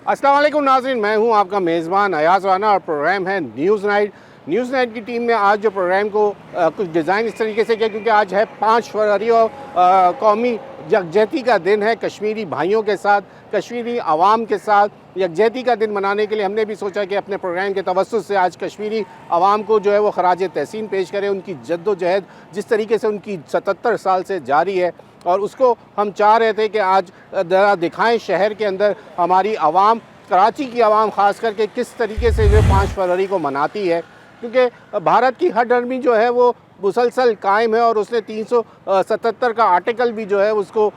अस्सलाम वालेकुम नाज़रीन, मैं हूं आपका मेज़बान अयाज़ राना और प्रोग्राम है न्यूज़ नाइट। न्यूज़ नाइट की टीम ने आज जो प्रोग्राम को कुछ डिज़ाइन इस तरीके से किया क्योंकि आज है 5 फरवरी और कौमी यकजहती का दिन है। कश्मीरी भाइयों के साथ, कश्मीरी आवाम के साथ यकजहती का दिन मनाने के लिए हमने भी सोचा कि अपने प्रोग्राम के तवस्सुत से आज कश्मीरी आवाम को जो है वो खराज तहसीन पेश करें। उनकी जद्दोजहद जिस तरीके से उनकी 77 साल से जारी है और उसको हम चाह रहे थे कि आज ज़रा दिखाएं शहर के अंदर हमारी आवाम, कराची की आवाम ख़ास करके किस तरीके से जो 5 फरवरी को मनाती है, क्योंकि भारत की हर आर्मी जो है वो मुसलसल कायम है और उसने 377 का आर्टिकल भी जो है उसको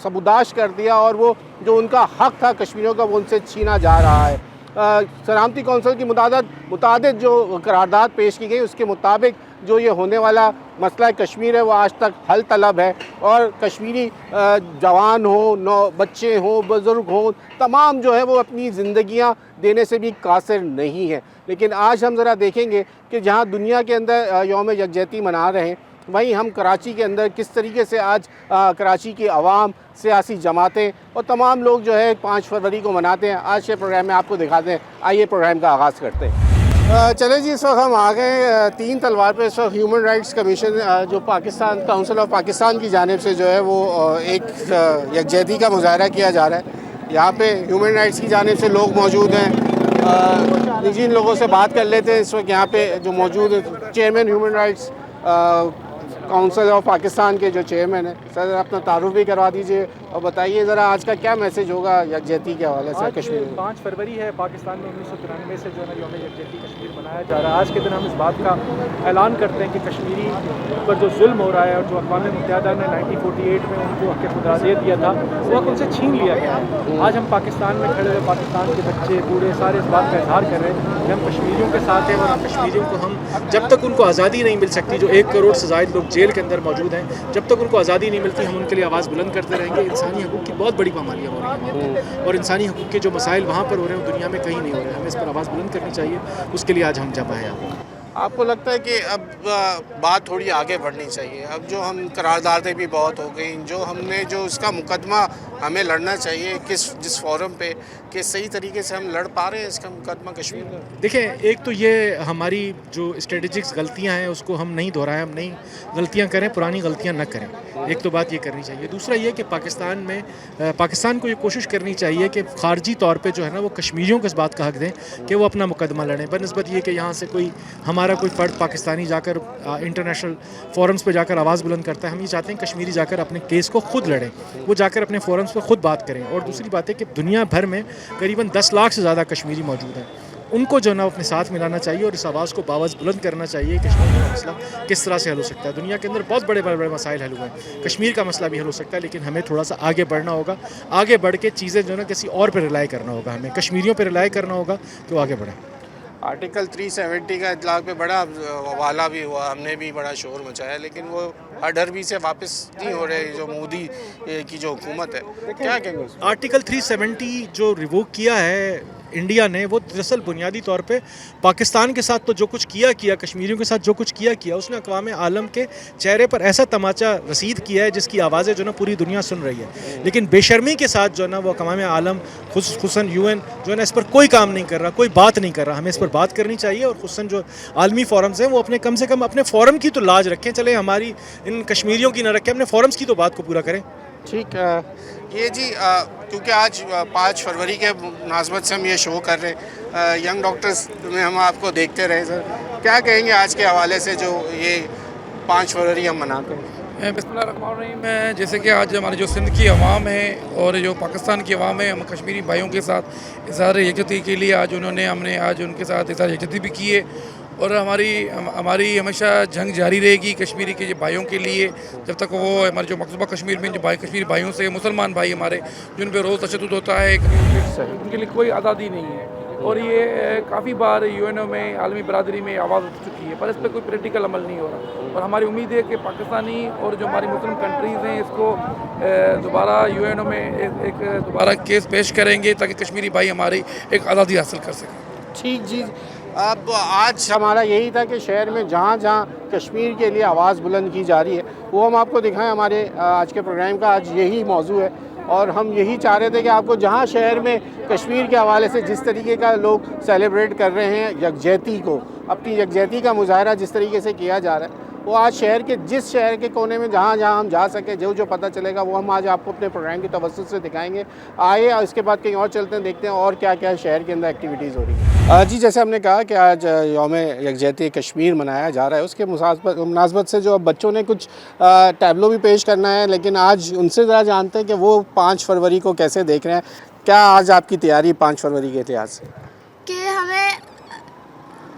सबुदाश कर दिया और वो जो उनका हक़ था कश्मीरियों का वो उनसे छीना जा रहा है। सलामती कौंसिल की मुतादिद जो करारदाद पेश की गई उसके मुताबिक जो ये होने वाला मसला कश्मीर है वो आज तक हल तलब है और कश्मीरी जवान हो, बच्चे हों, बुज़ुर्ग हों, तमाम जो है वो अपनी ज़िंदगियां देने से भी कासिर नहीं है। लेकिन आज हम ज़रा देखेंगे कि जहां दुनिया के अंदर यौम यकजहती मना रहे हैं, वहीं हम कराची के अंदर किस तरीके से आज कराची की आवाम, सियासी जमातें और तमाम लोग जो है 5 फरवरी को मनाते हैं। आज के प्रोग्राम में आपको दिखाते हैं, आइए प्रोग्राम का आगाज़ करते हैं। चले जी, इस वक्त हम आ गए 3 तलवार पे। इस वक्त ह्यूमन राइट्स कमीशन जो पाकिस्तान काउंसिल ऑफ पाकिस्तान की जानिब से जो है वो एक यकजहती का मुजाहरा किया जा रहा है। यहाँ पे ह्यूमन राइट्स की जानिब से लोग मौजूद हैं। निजी लोगों से बात कर लेते हैं। इस वक्त यहाँ पे जो मौजूद है chairman human rights council of Pakistan के जो चेयरमैन हैं, सर अपना तारुफ भी करवा दीजिए और बताइए ज़रा आज का क्या मैसेज होगा यकजहती के हवाले से कश्मीर में। 5 फरवरी है, पाकिस्तान में 1993 से जो है यौम यकजहती कश्मीर मनाया जा रहा है। आज के दिन हम इस बात का ऐलान करते हैं कि कश्मीरी पर जो जुल्म हो रहा है और जो अक़वाम मुत्तहिदा ने 1948 में उनको हक़ खुदादियत दिया था वो हक़ उनसे छीन लिया गया है। आज हम पाकिस्तान में खड़े हुए पाकिस्तान के बच्चे बूढ़े सारे इस बात का इजहार कर रहे हैं कि हम कश्मीरियों के साथ हैं और कश्मीरियों को हम जब तक उनको आज़ादी नहीं मिल सकती, जो 1 करोड़ से ज़ायद लोग जेल के अंदर मौजूद हैं, जब तक उनको आज़ादी नहीं मिलती हम उनके लिए आवाज़ बुलंद करते रहेंगे। इंसानी हकूक़ की बहुत बड़ी पामालियाँ हो रही हैं और इंसानी हकूक़ के जो मसाइल वहाँ पर हो रहे हैं दुनिया में कहीं नहीं हो रहे हैं। हमें इस पर आवाज़ बुलंद करनी चाहिए, उसके लिए आज हम जब आए हैं। आपको लगता है कि अब बात थोड़ी आगे बढ़नी चाहिए? अब जो हम करारदादें भी बहुत हो गई, जो हमने जो उसका मुकदमा हमें लड़ना चाहिए जिस फोरम पे कि सही तरीके से हम लड़ पा रहे हैं इसका मुकदमा कश्मीर में? देखें, एक तो ये हमारी जो स्ट्रेटजिक्स गलतियां हैं उसको हम नहीं दोहराएं, हम नई गलतियां करें, पुरानी गलतियां न करें। एक तो बात ये करनी चाहिए। दूसरा ये कि पाकिस्तान को ये कोशिश करनी चाहिए कि खारजी तौर पे जो है ना वो कश्मीरियों को इस बात का हक़ दें कि वो अपना मुकदमा लड़ें, बनस्बत ये कि यहाँ से हमारा कोई फ़र्द पाकिस्तानी जाकर इंटरनेशनल फोरम्स पे जाकर आवाज़ बुलंद करता है। हम ये चाहते हैं कश्मीरी जाकर अपने केस को खुद लड़ें, वो जाकर अपने फोरम्स पे खुद बात करें। और दूसरी बात है कि दुनिया भर में करीबन 10 लाख से ज़्यादा कश्मीरी मौजूद हैं, उनको जो ना अपने साथ मिलाना चाहिए और इस आवाज़ को बावज़ बुलंद करना चाहिए। कश्मीर का मसला किस तरह से हल हो सकता है? दुनिया के अंदर बहुत बड़े मसाइल हल हुए हैं, कश्मीर का मसला भी हल हो सकता है, लेकिन हमें थोड़ा सा आगे बढ़ना होगा। आगे बढ़ के चीज़ें जो ना किसी और पर रिलाई करना होगा, हमें कश्मीरियों पर रिलाई करना होगा कि वो आगे बढ़ें। आर्टिकल 370 का इतलाक़ पे बड़ा हवाला भी हुआ, हमने भी बड़ा शोर मचाया, लेकिन वो हडर्बी से वापस नहीं हो रहे जो मोदी की जो हुकूमत है। क्या कहेंगे? आर्टिकल 370 जो रिवोक किया है इंडिया ने, वो दरअसल बुनियादी तौर पे पाकिस्तान के साथ तो जो कुछ किया कश्मीरियों के साथ जो कुछ किया उसने अक़वाम आलम के चेहरे पर ऐसा तमाचा रसीद किया है जिसकी आवाज़ें जो ना पूरी दुनिया सुन रही है। लेकिन बेशर्मी के साथ जो ना वो अक़वाम आलम खुसूसन UN जो है ना इस पर कोई काम नहीं कर रहा, कोई बात नहीं कर रहा। हमें इस पर बात करनी चाहिए और खुसूसन जो आलमी फोरम्स हैं वो अपने कम से कम अपने फोरम की तो लाज रखें। चले हमारी इन कश्मीरियों की न रखें, अपने फोरम्स की तो बात को पूरा करें। ठीक है ये जी, क्योंकि आज 5 फरवरी के मुनासबत से हम ये शो कर रहे हैं, यंग डॉक्टर्स में हम आपको देखते रहे। सर क्या कहेंगे आज के हवाले से जो ये 5 फरवरी हम मनाते हैं? बिस्मिल्लाहिर्रहमानिर्रहीम। जैसे कि आज हमारे जो सिंध की अवाम है और जो पाकिस्तान की अवाम है, हम कश्मीरी भाइयों के साथ इज़हार यकजहती के लिए हमने आज उनके साथ इज़हार यकजहती भी की है और हमारी हमेशा जंग जारी रहेगी कश्मीरी के भाइयों के लिए जब तक वो हमारे जो मकसूबा कश्मीर में जो कश्मीरी भाइयों से मुसलमान भाई हमारे जिन पर रोज़ तशद्दुद होता है, उनके लिए कोई आज़ादी नहीं है। और ये काफ़ी बार UNO में, आलमी बरादरी में आवाज़ उठ चुकी है, पर इस पर कोई प्रैक्टिकल अमल नहीं हो रहा। और हमारी उम्मीद है कि पाकिस्तानी और जो हमारी मुस्लिम कंट्रीज़ हैं इसको दोबारा UNO में एक दोबारा केस पेश करेंगे ताकि कश्मीरी भाई हमारी एक आज़ादी हासिल कर सकें। ठीक जी, अब आज हमारा यही था कि शहर में जहाँ जहाँ कश्मीर के लिए आवाज़ बुलंद की जा रही है वो हम आपको दिखाएं। हमारे आज के प्रोग्राम का आज यही मौजू है اور ہم یہی چاہ رہے تھے کہ آپ کو جہاں شہر میں کشمیر کے حوالے سے جس طریقے کا لوگ سیلیبریٹ کر رہے ہیں یکجہتی کو، اپنی یکجہتی کا مظاہرہ جس طریقے سے کیا جا رہا ہے، وہ آج شہر کے جس شہر کے کونے میں جہاں جہاں ہم جا سکیں جو پتہ چلے گا وہ ہم آج آپ کو اپنے پروگرام کی توسط سے دکھائیں گے. آئے اور اس کے بعد کہیں اور چلتے ہیں، دیکھتے ہیں اور کیا کیا شہر کے اندر ایکٹیویٹیز ہو رہی ہیں. جی جیسے ہم نے کہا کہ آج یوم یکجہتی کشمیر منایا جا رہا ہے، اس کے مناسبت سے جو بچوں نے کچھ ٹیبلو بھی پیش کرنا ہے، لیکن آج ان سے ذرا جانتے ہیں کہ وہ 5 فروری کو کیسے دیکھ رہے ہیں. کیا آج آپ کی تیاری 5 فروری کے اتحاد سے؟ کہ ہمیں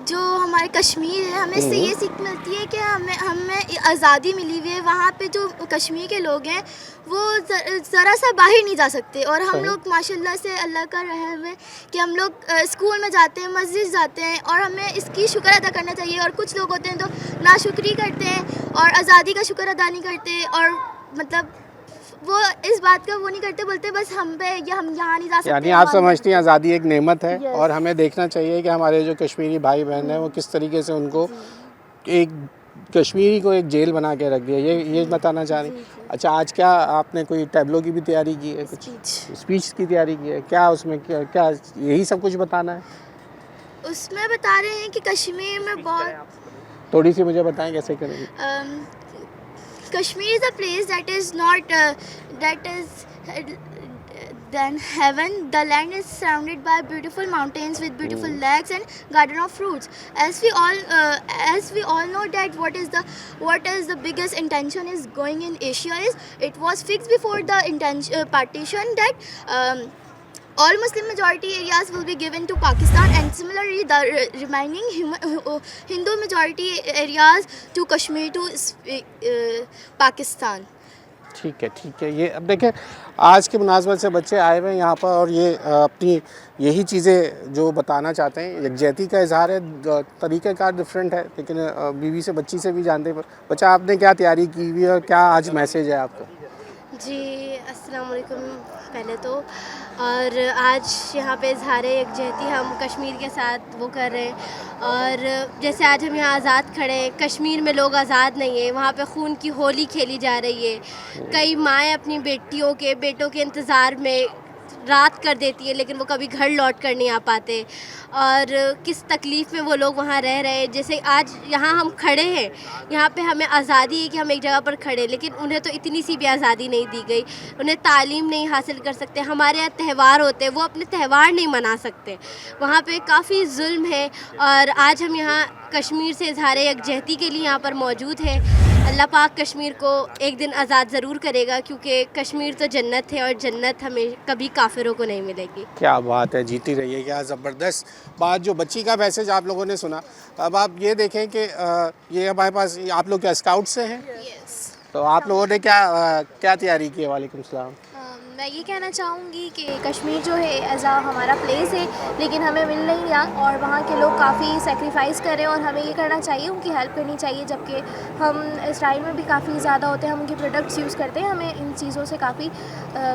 جو ہمارے کشمیر ہے ہمیں اس سے یہ سیکھ ملتی ہے کہ ہمیں آزادی ملی ہوئی ہے. وہاں پہ جو کشمیر کے لوگ ہیں وہ ذرا سا باہر نہیں جا سکتے، اور ہم لوگ ماشاء اللہ سے اللہ کا رحم ہے کہ ہم لوگ اسکول میں جاتے ہیں، مسجد جاتے ہیں، اور ہمیں اس کی شکر ادا کرنا چاہیے. اور کچھ لوگ ہوتے ہیں تو ناشکری کرتے ہیں اور آزادی کا شکر ادا نہیں کرتے، اور مطلب وہ اس بات کا وہ نہیں کرتے، بولتے بس ہم پہ یا ہم یہاں نہیں جا سکتے. یعنی آپ سمجھتی ہیں آزادی ایک نعمت ہے، اور ہمیں دیکھنا چاہیے کہ ہمارے جو کشمیری بھائی بہن ہیں وہ کس طریقے سے ان کو ایک کشمیری کو ایک جیل بنا کے رکھ دیا، یہ بتانا چاہ رہی ہیں. اچھا، آج کیا آپ نے کوئی ٹیبلو کی بھی تیاری کی ہے؟ کچھ اسپیچ کی تیاری کی ہے؟ کیا اس میں کیا یہی سب کچھ بتانا ہے؟ اس میں بتا رہے ہیں کہ کشمیر میں بہت تھوڑی سی مجھے بتائیں کیسے کریں گے. Kashmir is a place that is not that is than heaven. The land is surrounded by beautiful mountains with beautiful lakes and garden of fruits. As we all know that what is the biggest intention is going in Asia is it was fixed before the partition that all Muslim majority areas will be given to Pakistan, and similarly the remaining Hindu majority areas to Kashmir to Pakistan. ٹھیک ہے. یہ اب دیکھیں آج کی مناسبت سے بچے آئے ہوئے ہیں یہاں پر، اور یہ اپنی یہی چیزیں جو بتانا چاہتے ہیں. یکجہتی کا اظہار ہے، طریقہ کار ڈفرینٹ ہے، لیکن بیوی سے بچی سے بھی جانتے ہیں. بچہ آپ نے کیا تیاری کی ہوئی ہے اور کیا آج میسیج ہے آپ کا؟ جی السلام علیکم پہلے تو، اور آج یہاں پہ اظہار یکجہتی ہم کشمیر کے ساتھ وہ کر رہے ہیں. اور جیسے آج ہم یہاں آزاد کھڑے ہیں، کشمیر میں لوگ آزاد نہیں ہیں، وہاں پہ خون کی ہولی کھیلی جا رہی ہے. کئی مائیں اپنی بیٹوں کے انتظار میں رات کر دیتی ہے، لیکن وہ کبھی گھر لوٹ کر نہیں آ پاتے، اور کس تکلیف میں وہ لوگ وہاں رہ رہے ہیں. جیسے آج یہاں ہم کھڑے ہیں، یہاں پہ ہمیں آزادی ہے کہ ہم ایک جگہ پر کھڑے، لیکن انہیں تو اتنی سی بھی آزادی نہیں دی گئی. انہیں تعلیم نہیں حاصل کر سکتے. ہمارے یہاں تہوار ہوتے ہیں، وہ اپنے تہوار نہیں منا سکتے. وہاں پہ کافی ظلم ہے، اور آج ہم یہاں کشمیر سے اظہار یکجہتی کے لیے یہاں پر موجود ہیں. اللہ پاک کشمیر کو ایک دن آزاد ضرور کرے گا، کیونکہ کشمیر تو جنت ہے، اور جنت ہمیں کبھی کافروں کو نہیں ملے گی. کیا بات ہے، جیتی رہیے. کیا زبردست بات جو بچی کا میسیج آپ لوگوں نے سنا. اب آپ یہ دیکھیں کہ یہ ہمارے پاس آپ لوگ کیا اسکاؤٹ سے ہیں؟ تو آپ لوگوں نے کیا تیاری کی ہے؟ وعلیکم السلام. میں یہ کہنا چاہوں گی کہ کشمیر جو ہے ایز ہمارا پلیس ہے، لیکن ہمیں مل نہیں رہا، اور وہاں کے لوگ کافی سیکریفائز کر رہے ہیں، اور ہمیں یہ کرنا چاہیے، ان کی ہیلپ کرنی چاہیے. جبکہ ہم اسرائیل میں بھی کافی زیادہ ہوتے ہیں، ہم ان کی پروڈکٹس یوز کرتے ہیں، ہمیں ان چیزوں سے کافی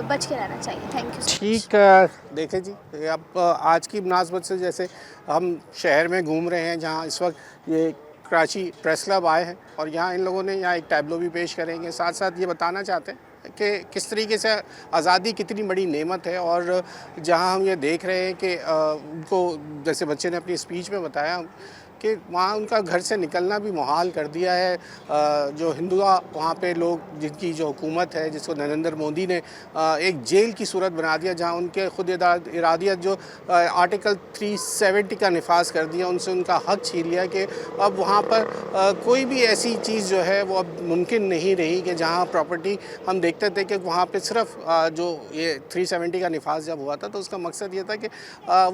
بچ کے رہنا چاہیے. Thank you. ٹھیک. دیکھیں جی، اب آج کی مناسبت سے جیسے ہم شہر میں گھوم رہے ہیں، جہاں اس وقت یہ کراچی پریس کلب آئے ہیں، اور یہاں ان لوگوں نے یہاں ایک ٹیبلو بھی پیش کریں گے. ساتھ ساتھ یہ بتانا چاہتے ہیں کہ کس طریقے سے آزادی کتنی بڑی نعمت ہے. اور جہاں ہم یہ دیکھ رہے ہیں کہ ان کو جیسے بچے نے اپنی اسپیچ میں بتایا کہ وہاں ان کا گھر سے نکلنا بھی محال کر دیا ہے. جو ہندو وہاں پہ لوگ، جن کی جو حکومت ہے، جس کو نریندر مودی نے ایک جیل کی صورت بنا دیا، جہاں ان کے خود ارادیت جو آرٹیکل 370 کا نفاذ کر دیا، ان سے ان کا حق چھین لیا کہ اب وہاں پر کوئی بھی ایسی چیز جو ہے وہ اب ممکن نہیں رہی کہ جہاں پراپرٹی ہم دیکھتے تھے کہ وہاں پہ صرف جو یہ 370 کا نفاذ جب ہوا تھا تو اس کا مقصد یہ تھا کہ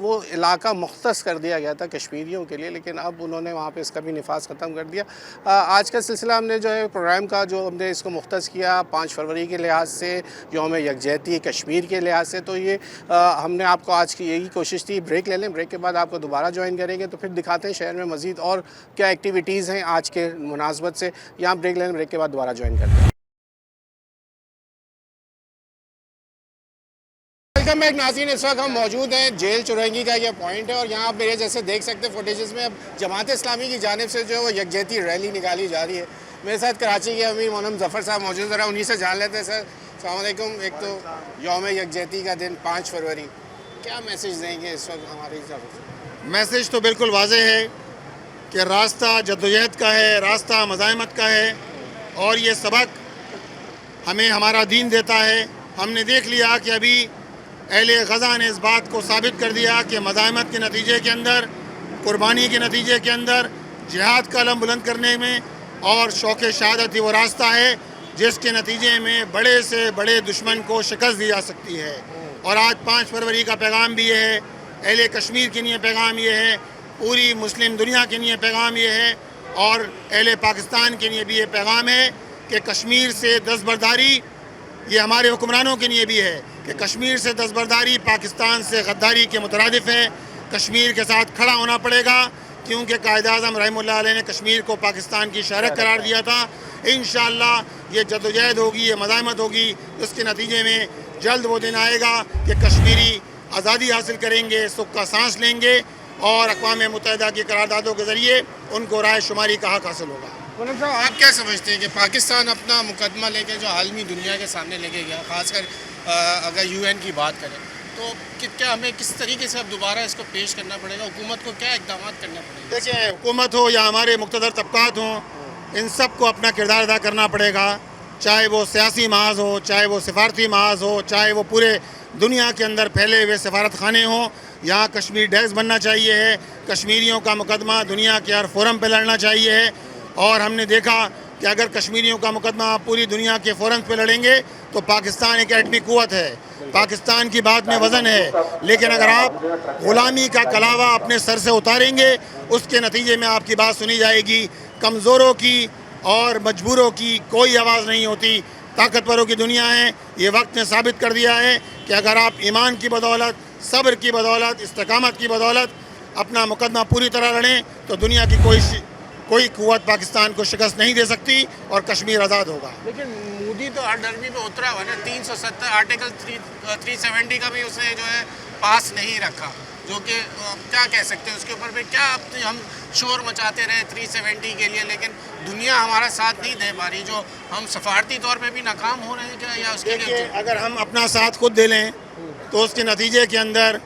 وہ علاقہ مختص کر دیا گیا تھا کشمیریوں کے لیے، لیکن اب انہوں نے وہاں پہ اس کا بھی نفاذ ختم کر دیا. آج کا سلسلہ ہم نے جو ہے پروگرام کا جو ہم نے اس کو مختص کیا 5 فروری کے لحاظ سے، یوم یکجہتی کشمیر کے لحاظ سے. تو یہ ہم نے آپ کو آج کی یہی کوشش تھی. بریک لے لیں، بریک کے بعد آپ کو دوبارہ جوائن کریں گے، تو پھر دکھاتے ہیں شہر میں مزید اور کیا ایکٹیویٹیز ہیں آج کے مناسبت سے. یہاں بریک لیں، بریک کے بعد دوبارہ جوائن کرتے ہیں. ویلکم بیک ناظرین. اس وقت ہم موجود ہیں جیل چورنگی کا یہ پوائنٹ ہے، اور یہاں آپ میرے جیسے دیکھ سکتے ہیں فوٹیجز میں اب جماعت اسلامی کی جانب سے جو ہے وہ یکجہتی ریلی نکالی جا رہی ہے. میرے ساتھ کراچی کے امیر مونم ظفر صاحب موجود، ذرا انہی سے جان لیتے ہیں. سر अस्सलाम वालेकुम। एक तो यौम यकजहती का दिन 5 फरवरी, क्या मैसेज देंगे इस वक्त हमारे हिसाब से? मैसेज तो बिल्कुल वाज़ेह है कि रास्ता जद्दोजहद का है, रास्ता मज़ाहमत का है, और ये सबक हमें हमारा दीन देता है। हमने देख लिया कि अभी अहले ग़ज़ा ने इस बात को साबित कर दिया कि मज़ाहमत के नतीजे के अंदर, कुर्बानी के नतीजे के अंदर, जिहाद का अलम बुलंद करने में और शौक़ शहादत ही वो रास्ता है जिसके नतीजे में बड़े से बड़े दुश्मन को शिकस्त दी जा सकती है। और आज 5 फरवरी का पैगाम भी ये है, अहले कश्मीर के लिए पैगाम ये है, पूरी मुस्लिम दुनिया के लिए पैगाम ये है, और अहले पाकिस्तान के लिए भी ये पैगाम है कि कश्मीर से दस्तबरदारी, ये हमारे हुक्मरानों के लिए भी है कि कश्मीर से दस्तबरदारी पाकिस्तान से गद्दारी के मुतरादिफ है। कश्मीर के साथ खड़ा होना पड़ेगा, क्योंकि कायद-ए-आज़म रहमतुल्लाह अलैह ने कश्मीर को पाकिस्तान की शहरत करार दिया था। इंशाअल्लाह ये जद्दोजहद होगी, ये मज़ाहमत होगी, उसके नतीजे में जल्द वो दिन आएगा कि कश्मीरी आज़ादी हासिल करेंगे, सुख का सांस लेंगे, और अक़वाम मुत्तहिदा की करारदादों के ज़रिए उनको राय शुमारी का हक़ हासिल होगा। पूनम साहब, आप क्या समझते हैं कि पाकिस्तान अपना मुकदमा लेके जो आलमी दुनिया के सामने लेके गया, ख़ासकर अगर UN की बात करें, तो क्या हमें किस तरीके से अब दोबारा इसको पेश करना पड़ेगा? हुकूमत को क्या इक़दाम करने पड़ेंगे? देखिए, हुकूमत हो या हमारे मुक़्तदर तबक़ात हों, इन सब को अपना किरदार अदा करना पड़ेगा, चाहे वो सियासी महाज हो, चाहे वो सिफारती महाज हो, चाहे वो पूरे दुनिया के अंदर फैले हुए सफारत खाने हों। यहाँ कश्मीर डेस्क बनना चाहिए है, कश्मीरियों का मुकदमा दुनिया के हर फोरम पर लड़ना चाहिए है, और हमने देखा कि अगर कश्मीरियों का मुकदमा पूरी दुनिया के फोरम पे लड़ेंगे तो पाकिस्तान एक एटमी कुव्वत है, पाकिस्तान की बात में वज़न है। लेकिन अगर आप ग़ुलामी का कलावा अपने सर से उतारेंगे, उसके नतीजे में आपकी बात सुनी जाएगी। कमज़ोरों की और मजबूरों की कोई आवाज़ नहीं होती, ताकतवरों की दुनिया है। ये वक्त ने साबित कर दिया है कि अगर आप ईमान की बदौलत, सब्र की बदौलत, इस्तिकामत की बदौलत अपना मुकदमा पूरी तरह लड़ें तो दुनिया की कोई कुव्वत पाकिस्तान को शिकस्त नहीं दे सकती और कश्मीर आज़ाद होगा। लेकिन मोदी तो हर डरबी में उतरा हुआ ना, 370 आर्टिकल 370 का भी उसने जो है पास नहीं रखा, जो कि क्या कह सकते हैं उसके ऊपर भी क्या हम शोर मचाते रहे 370 के लिए, लेकिन दुनिया हमारा साथ नहीं दे पा रही, जो हम सफारती तौर पे भी नाकाम हो रहे हैं क्या, या उसके लिए? अगर हम अपना साथ खुद दे लें तो उसके नतीजे के अंदर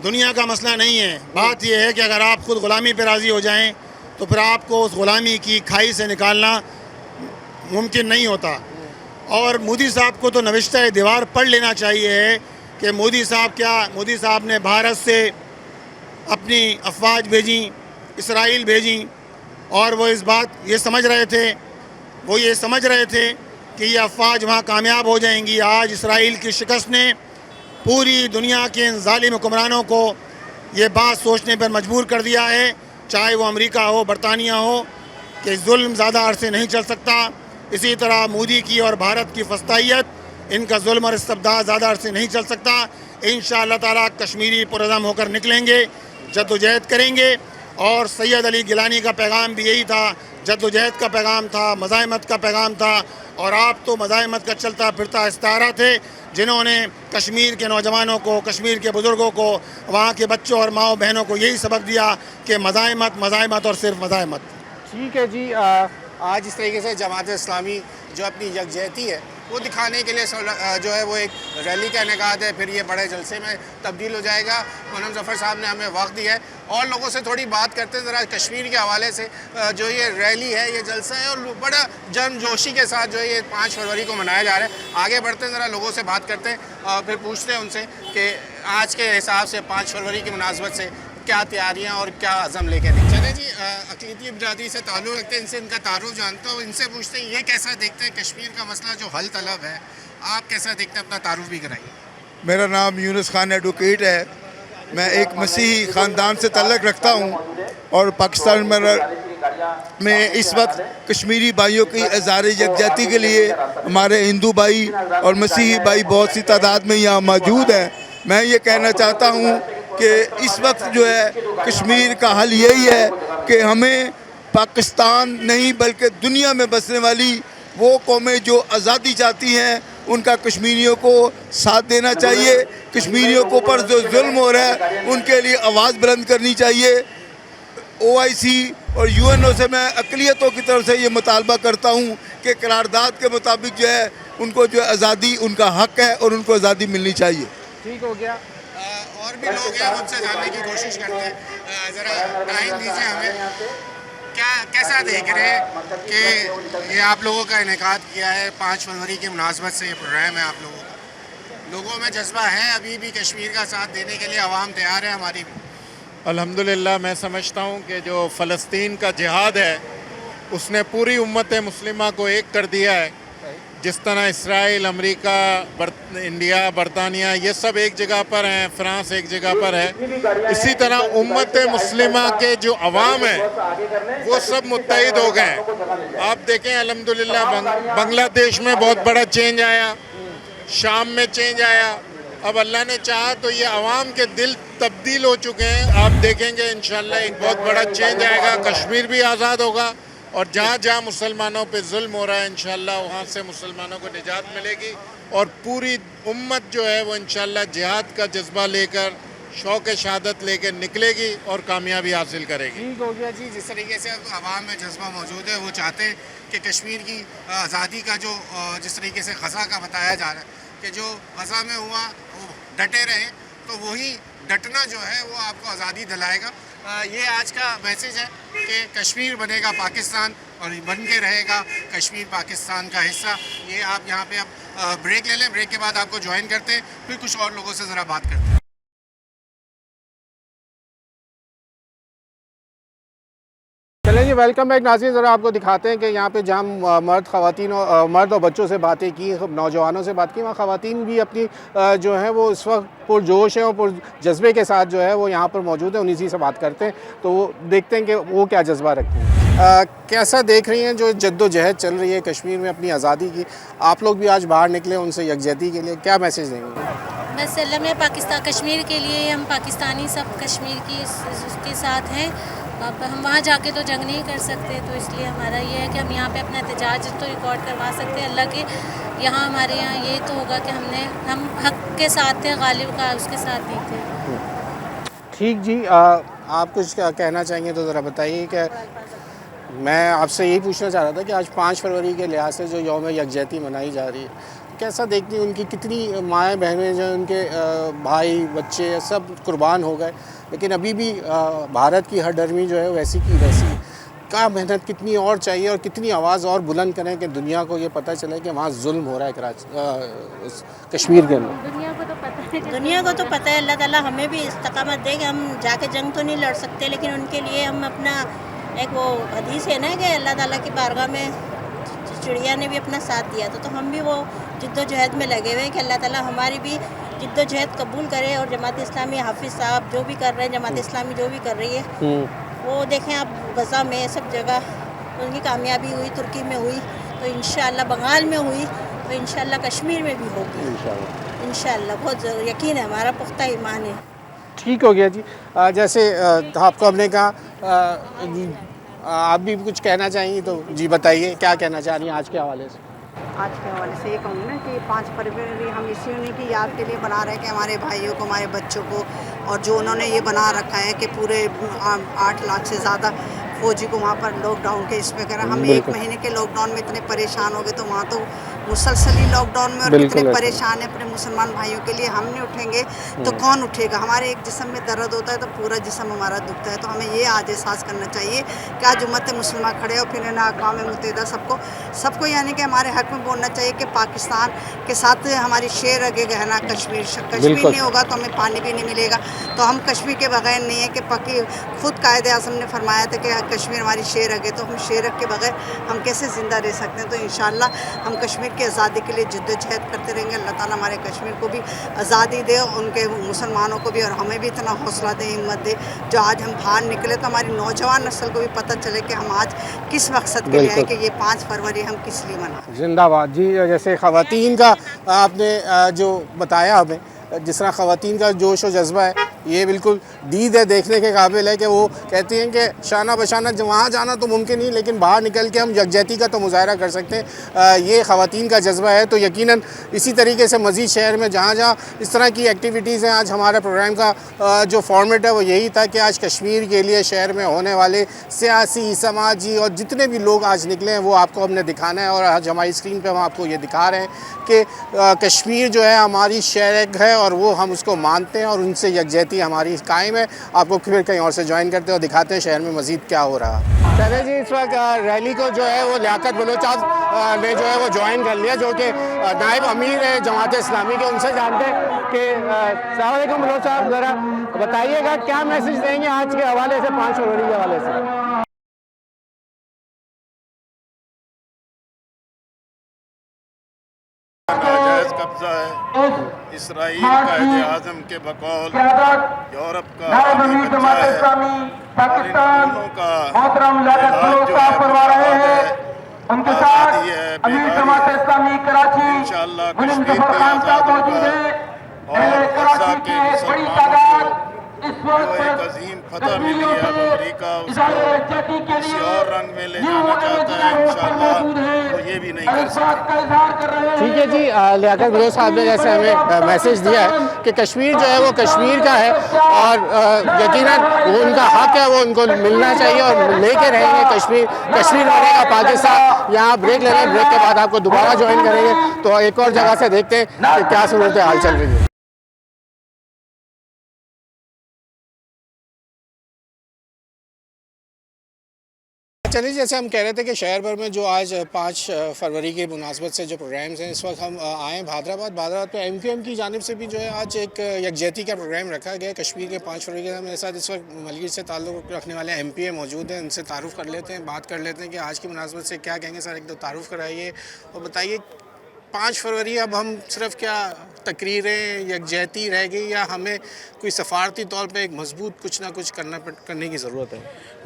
दुनिया का मसला नहीं है। बात यह है कि अगर आप खुद ग़ुलामी पर राज़ी हो जाएं तो फिर आपको उस ग़ुलामी की खाई से निकालना मुमकिन नहीं होता। और मोदी साहब को तो नविश्ता दीवार पढ़ लेना चाहिए है कि मोदी साहब ने भारत से अपनी अफवाज भेजी, इसराइल भेजी, और वो ये समझ रहे थे कि ये अफवाज वहाँ कामयाब हो जाएंगी। आज इसराइल की शिकस्त ने पूरी दुनिया के इन ज़ालिम हुक्मरानों को ये बात सोचने पर मजबूर कर दिया है, चाहे वो अमेरिका हो, बरतानिया हो, कि जुल्म ज़्यादा अरसे नहीं चल सकता। इसी तरह मोदी की और भारत की फस्तायत, इनका जुल्म और इस्तबदाद ज़्यादा अरसे नहीं चल सकता। इंशाअल्लाह ताला कश्मीरी पुरअज़म होकर निकलेंगे, जद्दोजहद करेंगे, और सैयद अली गिलानी का पैगाम भी यही था, जद्दोजहद का पैगाम था, मज़ाहमत का पैगाम था। और आप तो मज़ाहमत का चलता फिरता इस्तारा थे, जिन्होंने कश्मीर के नौजवानों को, कश्मीर के बुज़ुर्गों को, वहाँ के बच्चों और माओ बहनों को यही सबक दिया कि मज़ाहमत और सिर्फ मज़ाहमत। ठीक है जी, आज इस तरीके से जमात इस्लामी जो अपनी यकजहती है वो दिखाने के लिए जो है वो एक रैली का इनेकाद है, फिर ये बड़े जलसे में तब्दील हो जाएगा। पूनम ज़फ़र साहब ने हमें वक्त दिया है, और लोगों से थोड़ी बात करते हैं ज़रा कश्मीर के हवाले से। जो ये रैली है, ये जलसा है, और बड़ा गर्मजोशी के साथ जो है ये 5 फरवरी को मनाया जा रहा है। आगे बढ़ते हैं, ज़रा लोगों से बात करते हैं और फिर पूछते हैं उनसे कि आज के हिसाब से 5 फरवरी की मुनासबत से क्या तैयारियाँ और क्या अज़म लेके नहीं। चले जी, अक़लीती बिरादरी से ताल्लुक़ रखते हैं, इनसे इनका तारुफ जानता हूँ, इनसे पूछते हैं ये कैसा देखते हैं कश्मीर का मसला जो हल तलब है, आप कैसा देखते हैं, अपना तारुफ भी कराइए। मेरा नाम यूनुस खान एडवोकेट है। मैं एक मसीही ख़ानदान से ताल्लुक़ रखता हूँ, और पाकिस्तान में इस वक्त कश्मीरी भाइयों की इज़हार यकजहती के लिए हमारे हिंदू भाई और मसीही भाई बहुत सी तादाद में यहाँ मौजूद हैं। मैं ये कहना चाहता हूँ कि इस वक्त जो है कश्मीर का हल यही है कि हमें पाकिस्तान नहीं बल्कि दुनिया में बसने वाली वो कौमें जो आज़ादी चाहती हैं उनका कश्मीरियों को साथ देना चाहिए। कश्मीरियों के ऊपर जो जुल्म हो रहा है उनके लिए आवाज़ बुलंद करनी चाहिए। OIC और UNO से मैं अक़लियतों की तरफ से ये मुतालबा करता हूँ कि करारदाद के मुताबिक जो है ان کو جو آزادی ان کا حق ہے اور ان کو آزادی ملنی چاہیے. ٹھیک ہو گیا. اور بھی لوگ ہیں ان سے جاننے کی کوشش کرتے ہیں. ذرا ٹائم دیجیے ہمیں. کیسا دیکھ رہے ہیں کہ یہ آپ لوگوں کا انعقاد کیا ہے 5 فروری کی مناسبت سے یہ پروگرام ہے آپ لوگوں کا, لوگوں میں جذبہ ہے ابھی بھی کشمیر کا ساتھ دینے کے لیے, عوام تیار ہے ہماری بھی؟ الحمدللہ میں سمجھتا ہوں کہ جو فلسطین کا جہاد ہے اس نے پوری امت مسلمہ کو ایک کر دیا ہے. جس طرح اسرائیل, امریکہ, انڈیا, برطانیہ یہ سب ایک جگہ پر ہیں, فرانس ایک جگہ پر ہے, اسی طرح امت مسلمہ کے جو عوام ہیں وہ سب متحد ہو گئے ہیں. آپ دیکھیں الحمدللہ بنگلہ دیش میں بہت بڑا چینج آیا, شام میں چینج آیا, اب اللہ نے چاہا تو یہ عوام کے دل تبدیل ہو چکے ہیں. آپ دیکھیں گے انشاءاللہ ایک بہت بڑا چینج آئے گا, کشمیر بھی آزاد ہوگا, اور جہاں جہاں مسلمانوں پہ ظلم ہو رہا ہے انشاءاللہ وہاں سے مسلمانوں کو نجات ملے گی, اور پوری امت جو ہے وہ انشاءاللہ جہاد کا جذبہ لے کر, شوق شہادت لے کے نکلے گی اور کامیابی حاصل کرے گی. ٹھیک ہو گیا جی. جس طریقے سے عوام میں جذبہ موجود ہے, وہ چاہتے ہیں کہ کشمیر کی آزادی کا جو جس طریقے سے غزہ کا بتایا جا رہا ہے کہ جو غزہ میں ہوا وہ ڈٹے رہیں, تو وہی ڈٹنا جو ہے وہ آپ کو آزادی دلائے گا. یہ آج کا میسیج ہے کہ کشمیر بنے گا پاکستان, اور بن کے رہے گا کشمیر پاکستان کا حصہ. یہ آپ یہاں پہ اب بریک لے لیں, بریک کے بعد آپ کو جوائن کرتے ہیں, پھر کچھ اور لوگوں سے ذرا بات کرتے ہیں. چلیں جی, ویلکم بیک ناظرین. ذرا آپ کو دکھاتے ہیں کہ یہاں پہ جہاں مرد اور بچوں سے باتیں کی, نوجوانوں سے بات کی, وہاں خواتین بھی اپنی جو ہیں وہ اس وقت پرجوش ہیں اور پر جذبے کے ساتھ جو ہے وہ یہاں پر موجود ہیں. انہی سے بات کرتے ہیں تو وہ دیکھتے ہیں کہ وہ کیا جذبہ رکھتے ہیں. کیسا دیکھ رہی ہیں جو جد و جہد چل رہی ہے کشمیر میں اپنی آزادی کی؟ آپ لوگ بھی آج باہر نکلے ان سے یکجہتی کے لیے, کیا میسیج دیں گے؟ بس اللہ میں پاکستان کشمیر کے لیے ہم پاکستانی سب کشمیر کی اس کے ساتھ ہیں. اب ہم وہاں جا کے تو جنگ نہیں کر سکتے, تو اس لیے ہمارا یہ ہے کہ ہم یہاں پہ اپنا احتجاج تو ریکارڈ کروا سکتے ہیں. اللہ کے یہاں ہمارے یہاں یہ تو ہوگا کہ ہم حق کے ساتھ تھے, غالب کا اس کے ساتھ نہیں تھے. ٹھیک جی, آپ کچھ کہنا چاہیں گے تو ذرا بتائیے. کہ میں آپ سے یہی پوچھنا چاہ رہا تھا کہ آج 5 فروری کے لحاظ سے جو یوم یکجہتی منائی جا رہی ہے, کیسا دیکھتی ہیں؟ ان کی کتنی مائیں بہنیں جو ان کے بھائی بچے سب قربان ہو گئے, لیکن ابھی بھی بھارت کی ہر ڈرمی جو ہے ویسی کی ویسی. کیا محنت کتنی اور چاہیے, اور کتنی آواز اور بلند کریں کہ دنیا کو یہ پتہ چلے کہ وہاں ظلم ہو رہا ہے کشمیر کے اندر. دنیا کو تو پتہ ہے. اللہ تعالیٰ ہمیں بھی استقامت دے کہ ہم جا کے جنگ تو نہیں لڑ سکتے, لیکن ان کے لیے ہم اپنا ایک وہ حدیث ہے نا کہ اللہ تعالیٰ کی بارگاہ میں چڑیا نے بھی اپنا ساتھ دیا تھا, تو ہم بھی وہ جد و جہد میں لگے ہوئے ہیں کہ اللہ تعالیٰ ہماری بھی جد و جہد قبول کرے. اور جماعت اسلامی حافظ صاحب جو بھی کر رہے ہیں, جماعت اسلامی جو بھی کر رہی ہے, وہ دیکھیں آپ غزہ میں سب جگہ ان کی کامیابی ہوئی, ترکی میں ہوئی تو انشاءاللہ بنگال میں ہوئی, تو انشاءاللہ کشمیر میں بھی ہوگی انشاءاللہ. بہت یقین ہے, ہمارا پختہ ایمان ہے. ٹھیک ہو گیا جی. جیسے آپ کو ہم نے کہا, آپ بھی کچھ کہنا چاہیں گی تو جی بتائیے, کیا کہنا چاہ رہی ہیں آج کے حوالے سے؟ آج کے حوالے سے یہ کہوں گی نا کہ 5 فروری ہم اسی انہیں کی یاد کے لیے بنا رہے ہیں کہ ہمارے بھائیوں کو, ہمارے بچوں کو, اور جو انہوں نے یہ بنا رکھا ہے کہ پورے 8 لاکھ سے زیادہ فوجی کو وہاں پر لاک ڈاؤن کے اس پہ کریں. ہم 1 مہینے کے لاک ڈاؤن میں اتنے پریشان ہو گئے, تو وہاں تو مسلسل ہی لاک ڈاؤن میں, اور اتنے پریشان ہیں اپنے مسلمان بھائیوں کے لیے. ہم نہیں اٹھیں گے تو کون اٹھے گا؟ ہمارے ایک جسم میں درد ہوتا ہے تو پورا جسم ہمارا دکھتا ہے. تو ہمیں یہ آج احساس کرنا چاہیے کہ آج امت مسلمہ کھڑے ہو, پھر نا اقوام متحدہ سب کو یعنی کہ ہمارے حق میں بولنا چاہیے کہ پاکستان کے ساتھ ہماری شیر رگے گا ہے نا. کشمیر نہیں ہوگا تو ہمیں پانی بھی نہیں ملے گا. تو ہم کشمیر کے بغیر نہیں ہے کہ خود قائد اعظم نے فرمایا تھا کہ کشمیر ہماری شیر رگ ہے, تو ہم شیر رگ کے بغیر ہم کیسے زندہ رہ سکتے ہیں؟ تو انشاءاللہ ہم کشمیر کی آزادی کے لیے جد و جہد کرتے رہیں گے. اللہ تعالیٰ ہمارے کشمیر کو بھی آزادی دے, ان کے مسلمانوں کو بھی, اور ہمیں بھی اتنا حوصلہ دے, ہمت دے. جو آج ہم باہر نکلے تو ہماری نوجوان نسل کو بھی پتہ چلے کہ ہم آج کس مقصد کے لیے ہیں, کہ یہ 5 فروری ہم کس لیے منائیں. زندہ باد جی. جیسے خواتین کا آپ نے جو بتایا ہمیں, جس طرح خواتین کا جوش و جذبہ ہے, یہ بالکل دید ہے، دیکھنے کے قابل ہے کہ وہ کہتی ہیں کہ شانہ بشانہ وہاں جانا تو ممکن نہیں، لیکن باہر نکل کے ہم یکجہتی کا تو مظاہرہ کر سکتے ہیں. یہ خواتین کا جذبہ ہے. تو یقیناً اسی طریقے سے مزید شہر میں جہاں جہاں اس طرح کی ایکٹیویٹیز ہیں، آج ہمارے پروگرام کا جو فارمیٹ ہے وہ یہی تھا کہ آج کشمیر کے لیے شہر میں ہونے والے سیاسی، سماجی اور جتنے بھی لوگ آج نکلے ہیں وہ آپ کو ہم نے دکھانا ہے. اور آج ہماری اسکرین پہ ہم آپ کو یہ دکھا رہے ہیں کہ کشمیر جو ہے ہماری شہر ہے اور وہ ہم اس کو مانتے ہیں اور ان سے یکجہتی ہماری قائم ہے. آپ کو پھر کہیں اور سے جوائن کرتے ہیں اور دکھاتے ہیں شہر میں مزید کیا ہو رہا. چلے جی، اس وقت ریلی کو جو ہے وہ لیاقت بلوچ نے جو ہے وہ جوائن کر لیا، جو کہ نائب امیر ہے جماعت اسلامی کے. ان سے جانتے ہیں کہ السلام علیکم بلوچ صاحب، ذرا بتائیے گا کیا میسج دیں گے آج کے حوالے سے، 5 فروری کے حوالے سے؟ ناجائز قبضہ ہے اسرائیل قائد اعظم کے بقول یورپ کا آبی بچہ ہے، اور ان دونوں کا علاج جو ہے برباد ہے، آزادی ہے، بیداری ہے. انشاءاللہ کشمیر بھی آزاد ہوگا اور غزہ کے مسلمانوں کو جو ایک عظیم فتح ملی ہے، اب امریکہ اس کو کسی اور رنگ میں لے جانا چاہتا ہے. انشاءاللہ وہ یہ بھی نہیں کر سکتے. ٹھیک ہے جی، لیاقت بلوچ صاحب نے جیسے ہمیں میسج دیا ہے کہ کشمیر جو ہے وہ کشمیر کا ہے اور یقیناً وہ ان کا حق ہے، وہ ان کو ملنا چاہیے اور لے کے رہیں گے. کشمیر رہے گا پاکستان. یہاں بریک لے رہے ہیں، بریک کے بعد آپ کو دوبارہ جوائن کریں گے. تو ایک اور جگہ سے دیکھتے ہیں کہ کیا صورتحال چل رہی ہے. چلیے، جیسے ہم کہہ رہے تھے کہ شہر بھر میں جو آج 5 فروری کی مناسبت سے جو پروگرامز ہیں، اس وقت ہم آئے بھادرآباد پہ MQM کی جانب سے بھی جو ہے آج ایک یکجہتی کا پروگرام رکھا گیا کشمیر کے 5 فروری کے. میرے ساتھ اس وقت ملیر سے تعلق رکھنے والے MP موجود ہیں، ان سے تعارف کر لیتے ہیں، بات کر لیتے ہیں کہ آج کی مناسبت سے کیا کہیں گے. سر ایک دو تعارف کرائیے اور بتائیے 5 فروری اب ہم صرف کیا تقریریں یکجہتی رہ گئی یا ہمیں کوئی سفارتی طور پہ ایک مضبوط کچھ نہ کچھ کرنے کی ضرورت ہے؟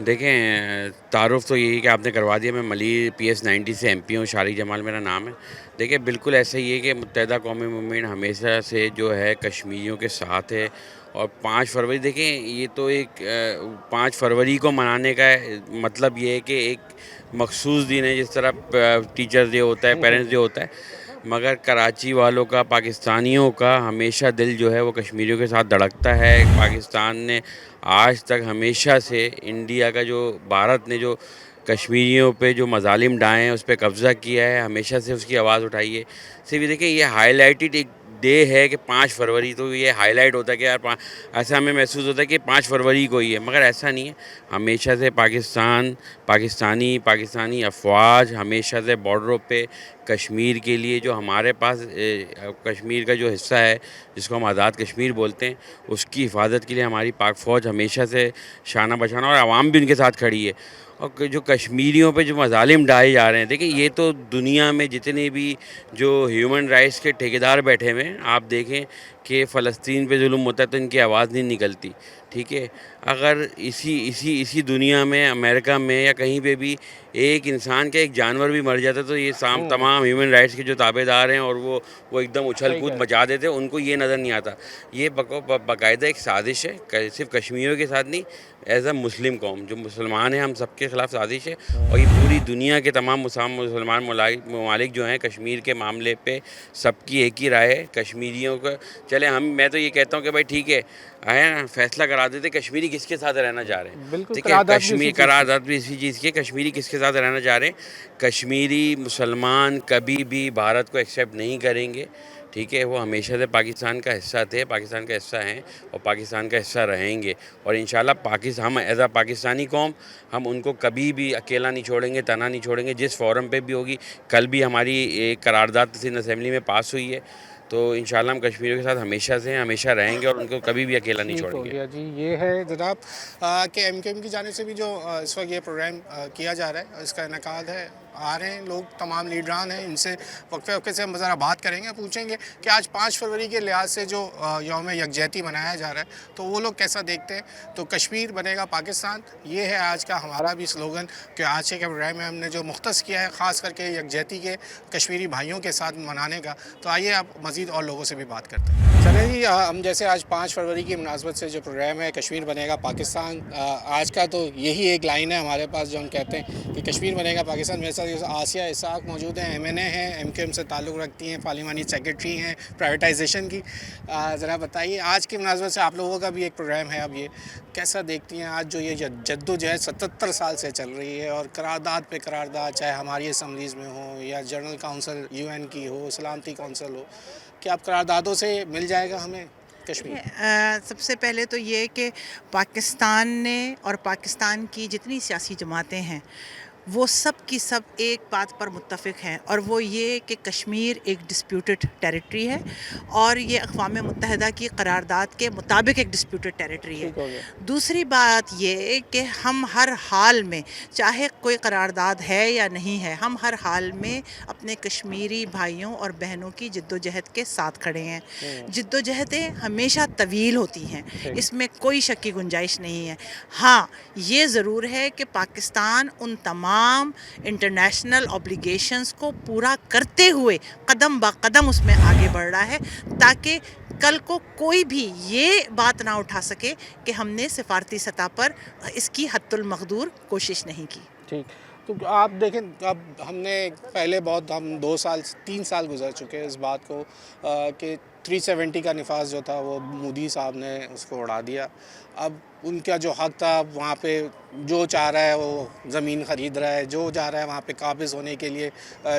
دیکھیں، تعارف تو یہی کہ آپ نے کروا دیا. میں ملیر PS90 سے MP ہوں، شارق جمال میرا نام ہے. دیکھیں، بالکل ایسا ہی ہے کہ متحدہ قومی موومنٹ ہمیشہ سے جو ہے کشمیریوں کے ساتھ ہے. اور 5 فروری دیکھیں، یہ تو ایک 5 فروری کو منانے کا مطلب یہ ہے کہ ایک مخصوص دن ہے، جس طرح ٹیچرز ڈے ہوتا ہے، پیرنٹس ڈے ہوتا ہے. مگر کراچی والوں کا، پاکستانیوں کا ہمیشہ دل جو ہے وہ کشمیریوں کے ساتھ دھڑکتا ہے. پاکستان نے آج تک ہمیشہ سے انڈیا کا جو بھارت نے جو کشمیریوں پہ جو مظالم ڈھائے ہیں اس پہ قبضہ کیا ہے، ہمیشہ سے اس کی آواز اٹھائی ہے. صرف دیکھیں، یہ ہائی لائٹڈ ایک ڈے ہے کہ 5 فروری تو یہ ہائی لائٹ ہوتا ہے کہ یار ایسا ہمیں محسوس ہوتا ہے کہ 5 فروری کو ہی ہے، مگر ایسا نہیں ہے. ہمیشہ سے پاکستانی افواج ہمیشہ سے بارڈروں پہ کشمیر کے لیے، جو ہمارے پاس کشمیر کا جو حصہ ہے جس کو ہم آزاد کشمیر بولتے ہیں، اس کی حفاظت کے لیے ہماری پاک فوج ہمیشہ سے شانہ بشانہ، اور عوام بھی ان کے ساتھ کھڑی ہے. اور جو کشمیریوں پہ جو مظالم ڈھائے جا رہے ہیں، دیکھیں یہ تو دنیا میں جتنے بھی جو ہیومن رائٹس کے ٹھیکیدار بیٹھے ہوئے ہیں، آپ دیکھیں کہ فلسطین پہ ظلم ہوتا ہے تو ان کی آواز نہیں نکلتی. ٹھیک ہے، اگر اسی دنیا میں، امریکہ میں یا کہیں پہ بھی ایک انسان کا ایک جانور بھی مر جاتا ہے تو یہ تمام ہیومن رائٹس کے جو تابع دار ہیں اور وہ ایک دم اچھل کود مچا دیتے ہیں، ان کو یہ نظر نہیں آتا. یہ باقاعدہ ایک سازش ہے، صرف کشمیریوں کے ساتھ نہیں، ایز اے مسلم قوم جو مسلمان ہیں ہم سب کے خلاف سازش ہے. اور یہ پوری دنیا کے تمام مسلمان ممالک جو ہیں کشمیر کے معاملے پہ سب کی ایک ہی رائے ہے. کشمیریوں کا چلے میں تو یہ کہتا ہوں کہ بھائی ٹھیک ہے، فیصلہ کرا دیتے کشمیری کس کے ساتھ رہنا چاہ رہے ہیں. ٹھیک ہے، کشمیر قرارداد بھی اسی چیز کی ہے، کشمیری کس کے ساتھ رہنا چاہ رہے ہیں. کشمیری مسلمان کبھی بھی بھارت کو ایکسیپٹ نہیں کریں گے. ٹھیک ہے، وہ ہمیشہ سے پاکستان کا حصہ تھے، پاکستان کا حصہ ہیں اور پاکستان کا حصہ رہیں گے. اور انشاءاللہ ہم ایز اے پاکستانی قوم ہم ان کو کبھی بھی اکیلا نہیں چھوڑیں گے، تنہا نہیں چھوڑیں گے. جس فورم پہ بھی ہوگی، کل بھی ہماری ایک قرارداد سندھ اسمبلی میں پاس ہوئی ہے، تو انشاءاللہ ہم کشمیریوں کے ساتھ ہمیشہ سے ہمیشہ رہیں گے اور ان کو کبھی بھی اکیلا نہیں چھوڑیں گے. جی، یہ ہے جناب کہ MQM کی جانب سے بھی جو اس وقت یہ پروگرام کیا جا رہا ہے، اس کا انعقاد ہے आ रहे हैं लोग, तमाम लीडरान हैं, इनसे वक्फे वक्फे से हम ज़रा बात करेंगे, पूछेंगे कि आज 5 फरवरी के लिहाज से जो यौम यकजहती मनाया जा रहा है तो वो लोग कैसा देखते हैं। तो कश्मीर बनेगा पाकिस्तान, ये है आज का हमारा भी स्लोगन कि आज के प्रोग्राम में हमने जो मुख्तस किया है ख़ास करके यकजहती के कश्मीरी भाइयों के साथ मनाने का। तो आइए आप मज़ीद और लोगों से भी बात करते हैं। चलें जी, हम जैसे आज 5 फरवरी की मुनासबत से जो प्रोग्राम है कश्मीर बनेगा पाकिस्तान, आज का तो यही एक लाइन है हमारे पास जो हम कहते हैं कि कश्मीर बनेगा पाकिस्तान। मेरे साथ आसिया इसाक मौजूद हैं, MNA हैं, MQM से ताल्लुक़ रखती हैं, पार्लिमानी सेक्रेटरी हैं प्राइवेटाइजेशन की। ज़रा बताइए आज की मुनासबत से आप लोगों का भी एक प्रोग्राम है, अब ये कैसा देखती हैं आज जो ये जद्दोजहद 77 साल से चल रही है और करारदाद पे करारदाद, चाहे हमारी असम्बलीज़ में हो या जनरल काउंसिल UN की हो, सलामती काउंसिल हो, क्या अब करारदादों से मिल जाएगा हमें कश्मीर? सबसे पहले तो ये कि पाकिस्तान ने और पाकिस्तान की जितनी सियासी जमातें हैं वो सब की सब एक बात पर मुत्तफ़िक हैं, और वो ये कि कश्मीर एक डिस्प्यूटेड टेरिटरी है और ये अक़वाम मुत्तहिदा की करारदाद के मुताबिक एक डिस्प्यूटेड टेरिटरी है। दूसरी बात ये कि हम हर हाल में, चाहे कोई करारदाद है या नहीं है, हम हर हाल में अपने कश्मीरी भाइयों और बहनों की जद्दोजहद के साथ खड़े हैं। जद्दोजहदें हमेशा तवील होती हैं, इसमें कोई शक की गुंजाइश नहीं है। हाँ, ये ज़रूर है कि पाकिस्तान उन तमाम इंटरनेशनल ऑब्लिगेशंस को पूरा करते हुए कदम ब कदम उसमें आगे बढ़ रहा है, ताकि कल को कोई भी ये बात ना उठा सके कि हमने सिफारती सतह पर इसकी हद्दुल मक़दूर कोशिश नहीं की। ठीक, तो आप देखें अब हमने पहले बहुत, हम 2 साल 3 साल गुजर चुके हैं इस बात को कि 370 का निफाज जो था वो मोदी साहब ने उसको उड़ा दिया। अब उनका जो हक़ था वहाँ पे जो चाह रहा है वो ज़मीन ख़रीद रहा है, जो जा रहा है वहाँ पे काबिज़ होने के लिए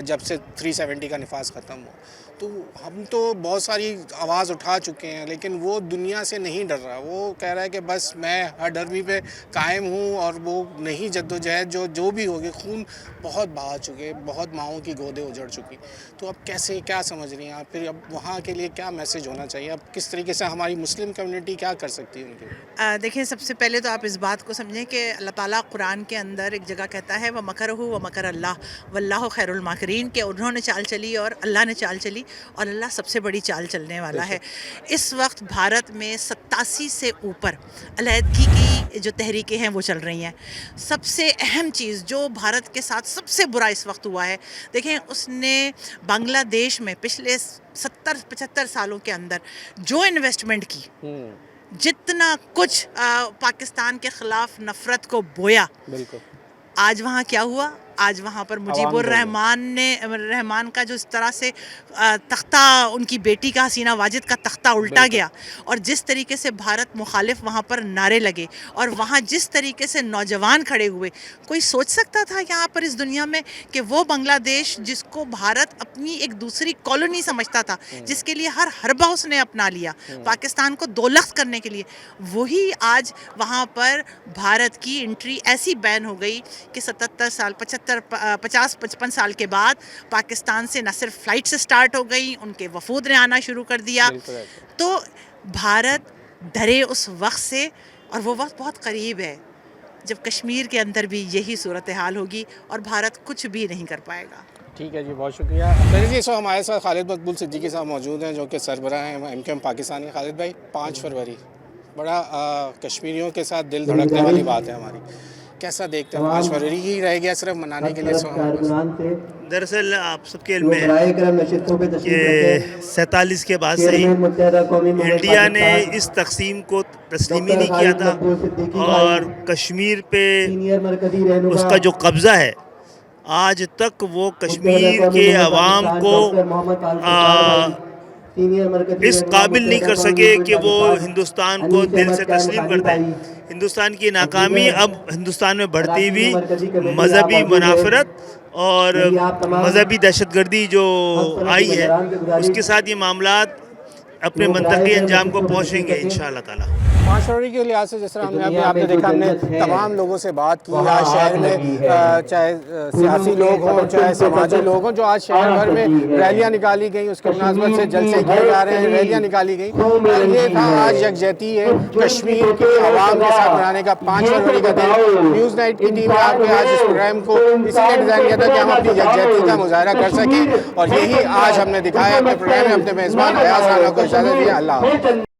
जब से 370 का निफाज ख़त्म हो। तो हम तो बहुत सारी आवाज़ उठा चुके हैं, लेकिन वो दुनिया से नहीं डर रहा। वो कह रहा है कि बस मैं हर डरवी पे कायम हूँ और वो नहीं जद्दोजहद जो भी होगी, खून बहुत बहा चुके, बहुत माँओं की गोदें उजड़ चुकी। तो अब कैसे, क्या समझ रही हैं आप? फिर अब वहाँ के लिए क्या मैसेज होना चाहिए? अब किस तरीके से हमारी मुस्लिम कम्युनिटी क्या कर सकती है उनके लिए? देखिए, सबसे पहले तो आप इस बात को समझें कि अल्लाह ताला कुरान के अंदर एक जगह कहता है व मकरहु व मकर अल्लाह वल्लाहु खैरुल माकिरीन, कि उन्होंने चाल चली और अल्लाह ने चाल चली और अल्लाह सबसे बड़ी चाल चलने वाला है। इस वक्त भारत में 87 से ऊपर अलहदगी की जो तहरीकें हैं वो चल रही हैं। सबसे अहम चीज़ जो भारत के साथ सबसे बुरा इस वक्त हुआ है, देखें, उसने बांग्लादेश में पिछले 70-75 सालों के अंदर जो इन्वेस्टमेंट की, जितना कुछ पाकिस्तान के ख़िलाफ़ नफ़रत को बोया, बिल्कुल, आज वहाँ क्या हुआ? आज वहाँ पर मुजीबुर रहमान का जो इस तरह से तख्ता, उनकी बेटी का, हसीना वाजिद का तख्ता उल्टा गया, और जिस तरीके से भारत मुखालिफ वहाँ पर नारे लगे, और वहाँ जिस तरीके से नौजवान खड़े हुए, कोई सोच सकता था यहाँ पर इस दुनिया में कि वो बांग्लादेश जिसको भारत अपनी एक दूसरी कॉलोनी समझता था, जिसके लिए हर हरबा उसने अपना लिया पाकिस्तान को दोलख्त करने के लिए, वही आज वहाँ पर भारत की एंट्री ऐसी बैन हो गई कि 77 साल 50-55 साल के बाद पाकिस्तान से न सिर्फ फ़्लाइट से स्टार्ट हो गई, उनके वफूद ने आना शुरू कर दिया। तो भारत डरे उस वक्त से, और वो वक्त बहुत करीब है जब कश्मीर के अंदर भी यही सूरत हाल होगी और भारत कुछ भी नहीं कर पाएगा। ठीक है जी, बहुत शुक्रिया। चलिए जी, सो हमारे साथ खालिद मकबूल सिद्दीकी साहब मौजूद हैं जो कि सरबराह हैं MQM पाकिस्तान के। खालिद भाई, 5 फरवरी बड़ा कश्मीरियों के साथ दिल धड़कने वाली बात है हमारी, कैसा देखते हैं? 5 फरवरी ही रह गया सिर्फ मनाने के लिए? दरअसल आप सबके इल्म है कि 47 के बाद से ही इंडिया ने इस तकसीम को तस्लीम ही नहीं किया था, और कश्मीर पे उसका जो कब्ज़ा है आज तक वो कश्मीर के अवाम को इस काबिल नहीं कर सके कि वो हिंदुस्तान को दिल से तस्लीम कर दें। हिंदुस्तान की नाकामी अब हिंदुस्तान में बढ़ती हुई मजहबी मुनाफरत और मजहबी दहशतगर्दी जो आई है, उसके साथ ये मामलात अपने मंतकी अंजाम को पहुँचेंगे इंशाअल्लाह ताला। 5 फरवरी के लिहाज से जिस तरह हमने अभी आपने देखा, हमने तमाम लोगों से बात की आज शहर में, चाहे सियासी लोग हों चाहे समाजी लोग हों, जो आज शहर भर में रैलियां निकाली गई, उसके मुनासबत से जलसे किए जा रहे हैं, रैलियां निकाली गई। ये था आज यकजहती है कश्मीर की आवाम के साथ मनाने का 5 फरवरी का दिन। न्यूज़ नाइट की टीम ने आपके आज इस प्रोग्राम को इसलिए डिज़ाइन किया था कि हम अपनी यकजहती का मुजाहरा कर सकें, और यही आज हमने दिखाया अपने प्रोग्राम में। अपने मेज़बान अयाज राना को इजाज़त दी। अल्लाह।